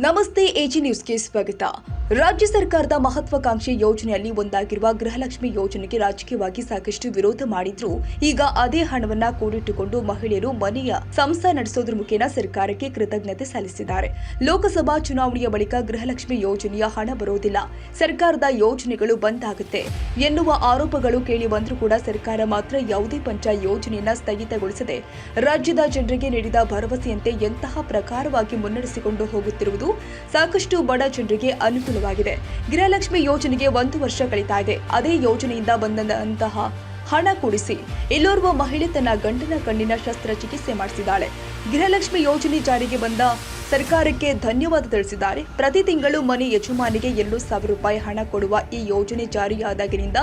ನಮಸ್ತೆ ಎಜಿ ನ್ಯೂಸ್ಗೆ ಸ್ವಾಗತ. ರಾಜ್ಯ ಸರ್ಕಾರದ ಮಹತ್ವಾಕಾಂಕ್ಷಿ ಯೋಜನೆಯಲ್ಲಿ ಒಂದಾಗಿರುವ ಗೃಹಲಕ್ಷ್ಮಿ ಯೋಜನೆಗೆ ರಾಜಕೀಯವಾಗಿ ಸಾಕಷ್ಟು ವಿರೋಧ ಮಾಡಿದ್ರು. ಈಗ ಅದೇ ಹಣವನ್ನ ಕೂಡಿಟ್ಟುಕೊಂಡು ಮಹಿಳೆಯರು ಮನೆಯ ಸಂಸಾರ ನಡೆಸೋದ್ರ ಮುಖೇನ ಸರ್ಕಾರಕ್ಕೆ ಕೃತಜ್ಞತೆ ಸಲ್ಲಿಸಿದ್ದಾರೆ. ಲೋಕಸಭಾ ಚುನಾವಣೆಯ ಬಳಿಕ ಗೃಹಲಕ್ಷ್ಮಿ ಯೋಜನೆಯ ಹಣ ಬರೋದಿಲ್ಲ, ಸರ್ಕಾರದ ಯೋಜನೆಗಳು ಬಂದ್ ಆಗುತ್ತೆ ಎನ್ನುವ ಆರೋಪಗಳು ಕೇಳಿ ಬಂದರೂ ಕೂಡ ಸರ್ಕಾರ ಮಾತ್ರ ಯಾವುದೇ ಪಂಚ ಯೋಜನೆಯನ್ನ ಸ್ಥಗಿತಗೊಳಿಸದೆ ರಾಜ್ಯದ ಜನರಿಗೆ ನೀಡಿದ ಭರವಸೆಯಂತೆ ಎಂತಹ ಪ್ರಕಾರವಾಗಿ ಮುನ್ನಡೆಸಿಕೊಂಡು ಹೋಗುತ್ತಿರುವುದು ಸಾಕಷ್ಟು ಬಡ ಜನರಿಗೆ ಅನುಕೂಲವಾಗಿದೆ. ಗೃಹಲಕ್ಷ್ಮಿ ಯೋಜನೆಗೆ 1 ವರ್ಷ ಕಳೀತಾ ಇದೆ. ಅದೇ ಯೋಜನೆಯಿಂದ ಬಂದಂತಹ ಹಣ ಕೂಡಿಸಿ ಇಲ್ಲೋರ್ವ ಮಹಿಳೆ ತನ್ನ ಗಂಡನ ಕಣ್ಣಿನ ಶಸ್ತ್ರಚಿಕಿತ್ಸೆ ಮಾಡಿಸಿದ್ದಾಳೆ. ಗೃಹಲಕ್ಷ್ಮಿ ಯೋಜನೆ ಜಾರಿಗೆ ಬಂದ ಸರ್ಕಾರಕ್ಕೆ ಧನ್ಯವಾದ ತಿಳಿಸಿದ್ದಾರೆ. ಪ್ರತಿ ತಿಂಗಳು ಮನೆ ಯಜಮಾನಿಗೆ 2,000 ರೂಪಾಯಿ ಹಣ ಕೊಡುವ ಈ ಯೋಜನೆ ಜಾರಿಯಾದಾಗಿನಿಂದ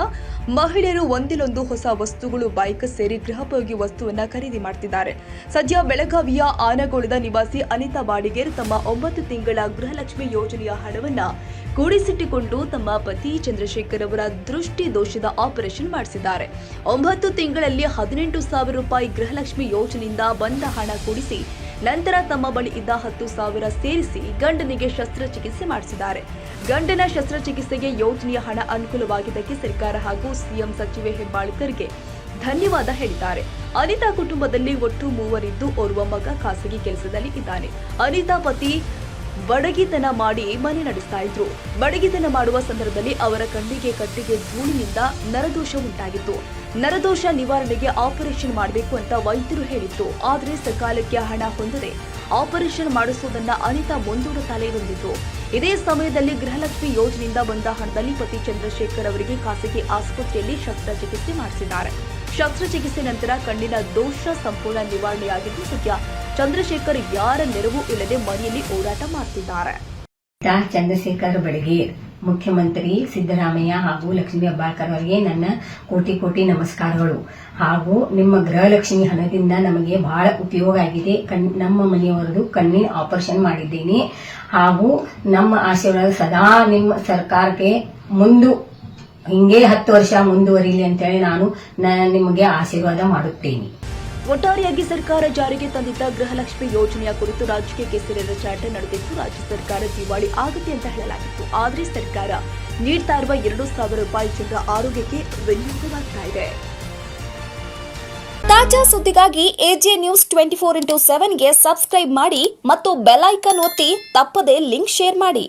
ಮಹಿಳೆಯರು ಒಂದಿಲ್ಲೊಂದು ಹೊಸ ವಸ್ತುಗಳು, ಬೈಕ್ ಸೇರಿ ಗೃಹೋಪಯೋಗಿ ವಸ್ತುವನ್ನ ಖರೀದಿ ಮಾಡುತ್ತಿದ್ದಾರೆ. ಸದ್ಯ ಬೆಳಗಾವಿಯ ಆನಗೋಳದ ನಿವಾಸಿ ಅನಿತಾ ಬಾಡಿಗೇರ್ ತಮ್ಮ 9 ತಿಂಗಳ ಗೃಹಲಕ್ಷ್ಮಿ ಯೋಜನೆಯ ಹಣವನ್ನ ಕೂಡಿಸಿಟ್ಟುಕೊಂಡು ತಮ್ಮ ಪತಿ ಚಂದ್ರಶೇಖರ್ ಅವರ ದೃಷ್ಟಿ ದೋಷದ ಆಪರೇಷನ್ ಮಾಡಿಸಿದ್ದಾರೆ. 9 ತಿಂಗಳಲ್ಲಿ 18,000 ರೂಪಾಯಿ ಗೃಹಲಕ್ಷ್ಮಿ ಯೋಜನೆಯಿಂದ ಬಂದ ಹಣ ಕೂಡಿಸಿ ನಂತರ ತಮ್ಮ ಬಳಿ ಇದ್ದ 10,000 ಸೇರಿಸಿ ಗಂಡನಿಗೆ ಶಸ್ತ್ರಚಿಕಿತ್ಸೆ ಮಾಡಿಸಿದ್ದಾರೆ. ಗಂಡನ ಶಸ್ತ್ರಚಿಕಿತ್ಸೆಗೆ ಯೋಜನೆಯ ಹಣ ಅನುಕೂಲವಾಗಿದ್ದಕ್ಕೆ ಸರ್ಕಾರ ಹಾಗೂ ಸಿಎಂ ಸಚಿವೆ ಹೆಬ್ಬಾಳ್ಕರ್ಗೆ ಧನ್ಯವಾದ ಹೇಳಿದ್ದಾರೆ. ಅನಿತಾ ಕುಟುಂಬದಲ್ಲಿ ಒಟ್ಟು 3 ಇದ್ದು ಓರ್ವ ಮಗ ಖಾಸಗಿ ಕೆಲಸದಲ್ಲಿ ಇದ್ದಾನೆ. ಅನಿತಾ ಪತಿ ಬಡಗಿತನ ಮಾಡಿ ಮನೆ ನಡೆಸ್ತಾ ಇದ್ರು. ಬಡಗಿತನ ಮಾಡುವ ಸಂದರ್ಭದಲ್ಲಿ ಅವರ ಕಣ್ಣಿಗೆ ಕಟ್ಟಿಗೆ ಧೂಳಿನಿಂದ ನರದೋಷ ಉಂಟಾಗಿತ್ತು. ನರದೋಷ ನಿವಾರಣೆಗೆ ಆಪರೇಷನ್ ಮಾಡಬೇಕು ಅಂತ ವೈದ್ಯರು ಹೇಳಿದ್ರು. ಆದರೆ ಸಕಾಲಕ್ಕೆ ಹಣ ಹೊಂದದೆ ಆಪರೇಷನ್ ಮಾಡಿಸುವುದನ್ನ ಅನಿತಾ ಮುಂದೂಡುತ್ತಲೇ ಬಂದಿದ್ರು. ಇದೇ ಸಮಯದಲ್ಲಿ ಗೃಹಲಕ್ಷ್ಮಿ ಯೋಜನೆಯಿಂದ ಬಂದ ಹಣದಲ್ಲಿ ಪತಿ ಚಂದ್ರಶೇಖರ್ ಅವರಿಗೆ ಖಾಸಗಿ ಆಸ್ಪತ್ರೆಯಲ್ಲಿ ಶಸ್ತ್ರಚಿಕಿತ್ಸೆ ಮಾಡಿಸಿದ್ದಾರೆ. ಶಸ್ತ್ರಚಿಕಿತ್ಸೆ ನಂತರ ಕಣ್ಣಿನ ದೋಷ ಸಂಪೂರ್ಣ ನಿವಾರಣೆಯಾಗಿದ್ದು ಸದ್ಯ ಚಂದ್ರಶೇಖರ್ ಯಾರ ನೆರವು ಇಲ್ಲದೆ ಮನೆಯಲ್ಲಿ ಓಡಾಟ ಮಾಡುತ್ತಿದ್ದಾರೆ. ಚಂದ್ರಶೇಖರ್ ಬಡಗೇರ್, ಮುಖ್ಯಮಂತ್ರಿ ಸಿದ್ದರಾಮಯ್ಯ ಹಾಗೂ ಲಕ್ಷ್ಮೀ ಹೆಬ್ಬಾಳ್ಕರ್ ಅವರಿಗೆ ನನ್ನ ಕೋಟಿ ನಮಸ್ಕಾರಗಳು. ಹಾಗೂ ನಿಮ್ಮ ಗೃಹಲಕ್ಷ್ಮಿ ಹಣದಿಂದ ನಮಗೆ ಬಹಳ ಉಪಯೋಗ ಆಗಿದೆ. ನಮ್ಮ ಮನೆಯವರದು ಕಣ್ಣಿನ ಆಪರೇಷನ್ ಮಾಡಿದ್ದೇನೆ. ಹಾಗೂ ನಮ್ಮ ಆಶೀರ್ವಾದ ಸದಾ ನಿಮ್ಮ ಸರ್ಕಾರಕ್ಕೆ ಹಿಂಗೆ 10 ವರ್ಷ ಮುಂದುವರಿಲಿ ಅಂತೇಳಿ ನಾನು ನಿಮಗೆ ಆಶೀರ್ವಾದ ಮಾಡುತ್ತೇನೆ. ಒಟ್ಟಾರೆಯಾಗಿ ಸರ್ಕಾರ ಜಾರಿಗೆ ತಂದಿದ್ದ ಗೃಹಲಕ್ಷ್ಮಿ ಯೋಜನೆಯ ಕುರಿತು ರಾಜಕೀಯ ಕೆಸರೆರ ಚಾಟ ನಡೆದಿದ್ದು ರಾಜ್ಯ ಸರ್ಕಾರ ದಿವಾಳಿ ಆಗುತ್ತೆ ಅಂತ ಹೇಳಲಾಗಿತ್ತು. ಆದರೆ ಸರ್ಕಾರ ನೀಡ್ತಾ ಇರುವ 2,000 ರೂಪಾಯಿ ಜನರ ಆರೋಗ್ಯಕ್ಕೆ ವಿನಿಯೋಗವಾಗ್ತಾ ಇದೆ. ತಾಜಾ ಸುದ್ದಿಗಾಗಿ ಎಜೆ ನ್ಯೂಸ್ 24x7ಗೆ ಸಬ್ಸ್ಕ್ರೈಬ್ ಮಾಡಿ ಮತ್ತು ಬೆಲ್ ಐಕಾನ್ ಒತ್ತಿ ತಪ್ಪದೇ ಲಿಂಕ್ ಶೇರ್ ಮಾಡಿ.